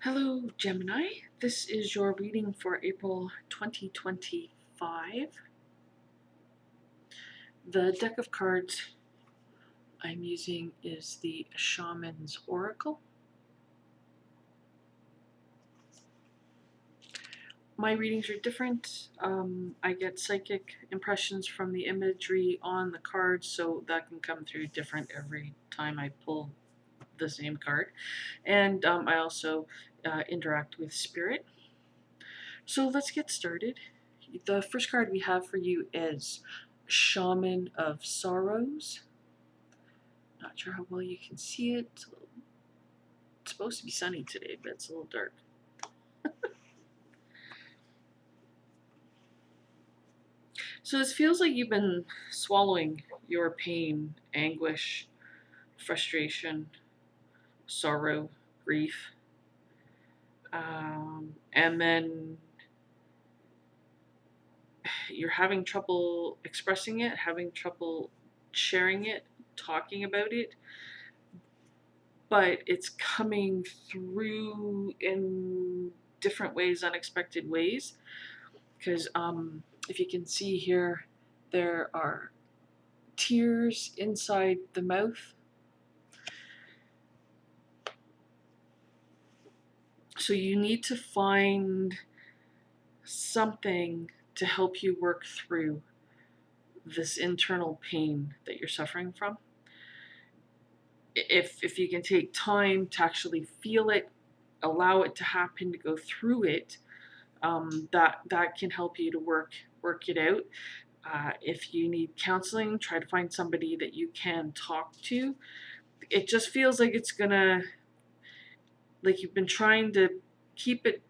Hello, Gemini. This is your reading for April 2025. The deck of cards I'm using is the Shaman's Oracle. My readings are different. I get psychic impressions from the imagery on the cards, so that can come through different every time I pull the same card. And I also interact with spirit. So let's get started. The first card we have for you is Shaman of Sorrows. Not sure how well you can see it. It's supposed to be sunny today, but it's a little dark. So this feels like you've been swallowing your pain, anguish, frustration, sorrow, grief. And then you're having trouble expressing it, having trouble sharing it, talking about it. But it's coming through in different ways, unexpected ways. Because if you can see here, there are tears inside the mouth. So you need to find something to help you work through this internal pain that you're suffering from. If you can take time to actually feel it, allow it to happen, to go through it, that can help you to work it out. If you need counseling, try to find somebody that you can talk to. It just feels like it's gonna, like you've been trying to keep it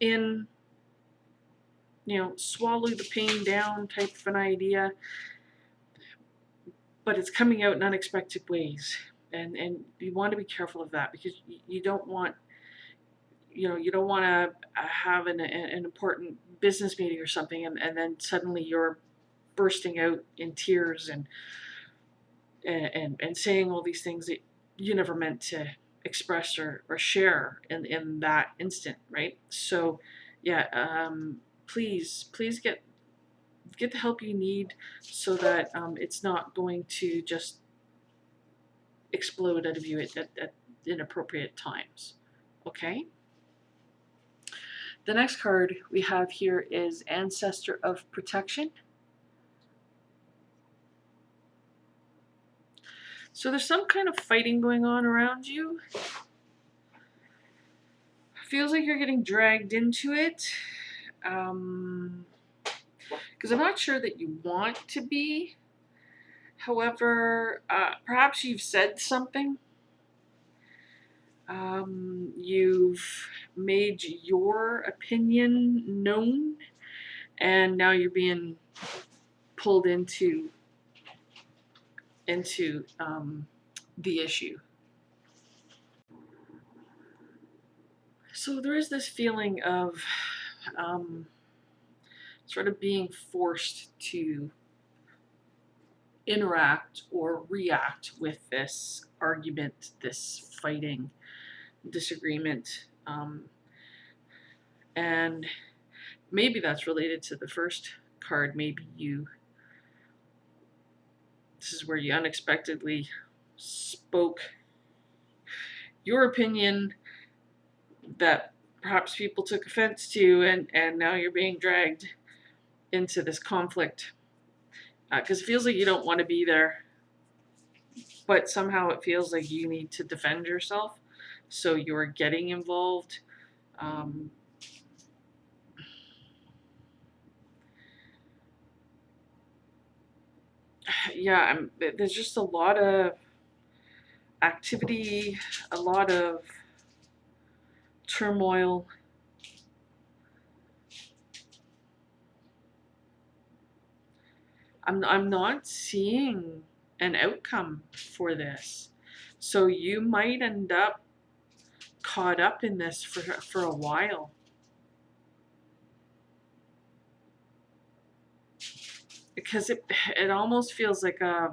in, swallow the pain down type of an idea, but it's coming out in unexpected ways. And you want to be careful of that, because you don't want, you don't want to have an important business meeting or something, and then suddenly you're bursting out in tears and saying all these things that you never meant to express or share in that instant, right? So yeah, please get the help you need, so that it's not going to just explode out of you at inappropriate times. Okay? The next card we have here is Ancestor of Protection. So there's some kind of fighting going on around you. Feels like you're getting dragged into it. Because I'm not sure that you want to be. However, perhaps you've said something. You've made your opinion known, and now you're being pulled into the issue. So there is this feeling of sort of being forced to interact or react with this argument, this fighting, disagreement. And maybe that's related to the first card. Maybe this is where you unexpectedly spoke your opinion that perhaps people took offense to, and now you're being dragged into this conflict. Because it feels like you don't want to be there, but somehow it feels like you need to defend yourself, so you're getting involved. Yeah, there's just a lot of activity, a lot of turmoil. I'm not seeing an outcome for this, so you might end up caught up in this for a while. Because it almost feels like a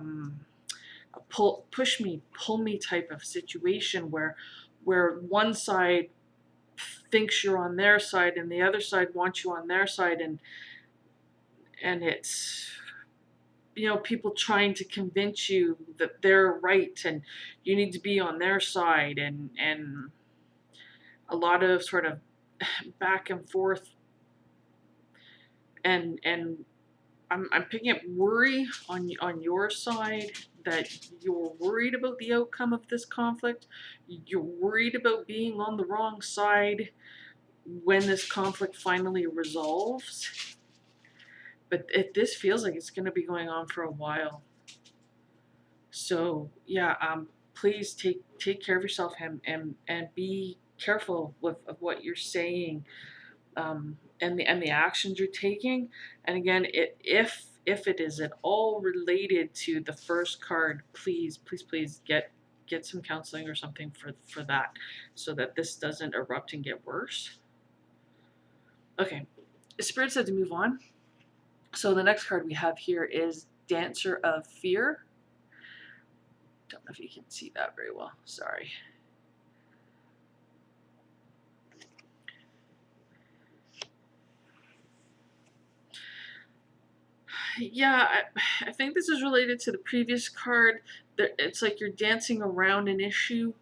push me, pull me type of situation, where one side thinks you're on their side and the other side wants you on their side, and it's, you know, people trying to convince you that they're right and you need to be on their side, and a lot of sort of back and forth, and I'm picking up worry on your side, that you're worried about the outcome of this conflict. You're worried about being on the wrong side when this conflict finally resolves. But this feels like it's going to be going on for a while. So yeah, please take care of yourself, and be careful of what you're saying, and the actions you're taking. And again, if it is at all related to the first card, please get some counseling or something for that, so that this doesn't erupt and get worse. Okay, Spirit said to move on. So the next card we have here is Dancer of Fear. Don't know if you can see that very well. Sorry. Yeah, I think this is related to the previous card. It's like you're dancing around an issue.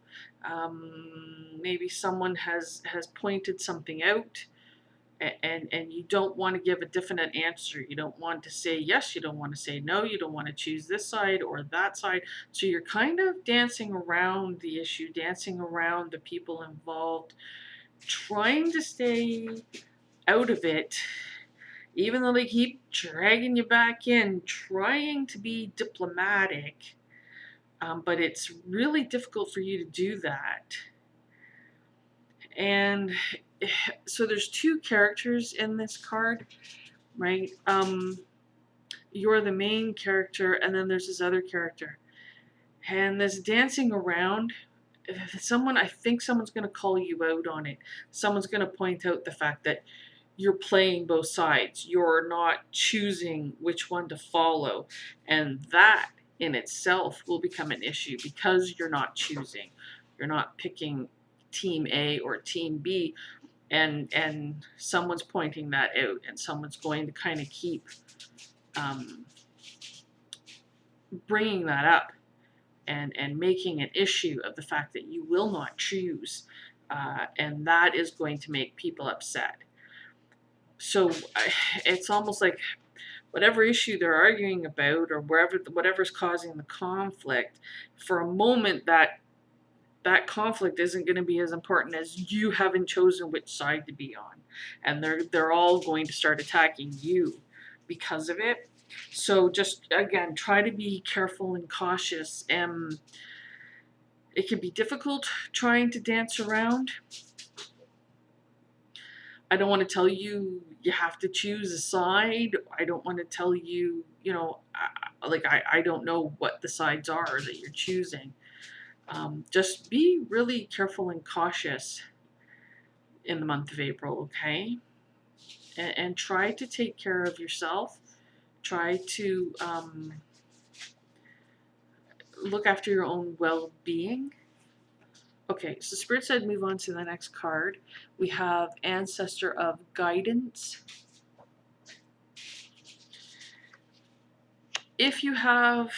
Maybe someone has pointed something out, and you don't want to give a definite answer. You don't want to say yes, you don't want to say no, you don't want to choose this side or that side. So you're kind of dancing around the issue, dancing around the people involved, trying to stay out of it, even though they keep dragging you back in, trying to be diplomatic. But it's really difficult for you to do that. And so there's two characters in this card, right? You're the main character, and then there's this other character. And this dancing around, I think someone's going to call you out on it. Someone's going to point out the fact that you're playing both sides. You're not choosing which one to follow. And that in itself will become an issue, because you're not choosing. You're not picking team A or team B, and someone's pointing that out, and someone's going to kind of keep bringing that up, and making an issue of the fact that you will not choose, and that is going to make people upset. So it's almost like whatever issue they're arguing about, or whatever's causing the conflict, for a moment that conflict isn't going to be as important as you haven't chosen which side to be on, and they're all going to start attacking you because of it. So just again, try to be careful and cautious. It can be difficult trying to dance around. I don't want to tell you you have to choose a side. I don't want to tell you, I don't know what the sides are that you're choosing. Just be really careful and cautious in the month of April, okay? And try to take care of yourself. Try to look after your own well-being. Okay, so Spirit said move on to the next card. We have Ancestor of Guidance. If you have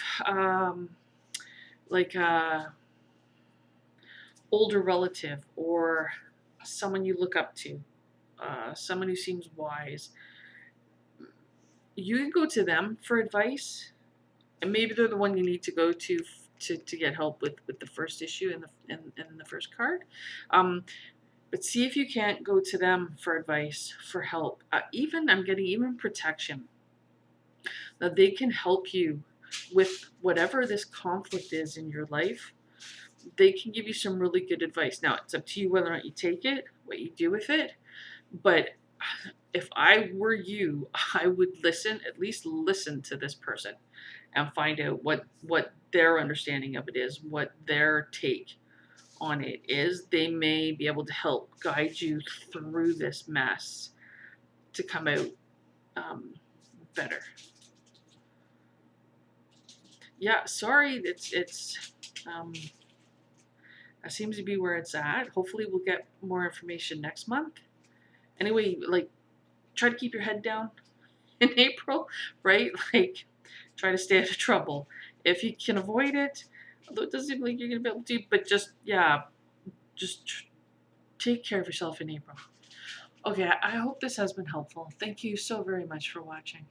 like a older relative, or someone you look up to, someone who seems wise, you can go to them for advice, and maybe they're the one you need to go to get help with the first issue in the first card. But see if you can't go to them for advice, for help. I'm getting even protection. That they can help you with whatever this conflict is in your life. They can give you some really good advice. Now, it's up to you whether or not you take it, what you do with it. But if I were you, I would at least listen to this person, and find out what their understanding of it is, what their take on it is. They may be able to help guide you through this mess to come out better. Yeah, sorry, it's That seems to be where it's at. Hopefully we'll get more information next month. Anyway, like, try to keep your head down in April, right? Like, try to stay out of trouble. If you can avoid it, although it doesn't seem like you're going to be able to, but just, yeah, just take care of yourself in April. Okay, I hope this has been helpful. Thank you so very much for watching.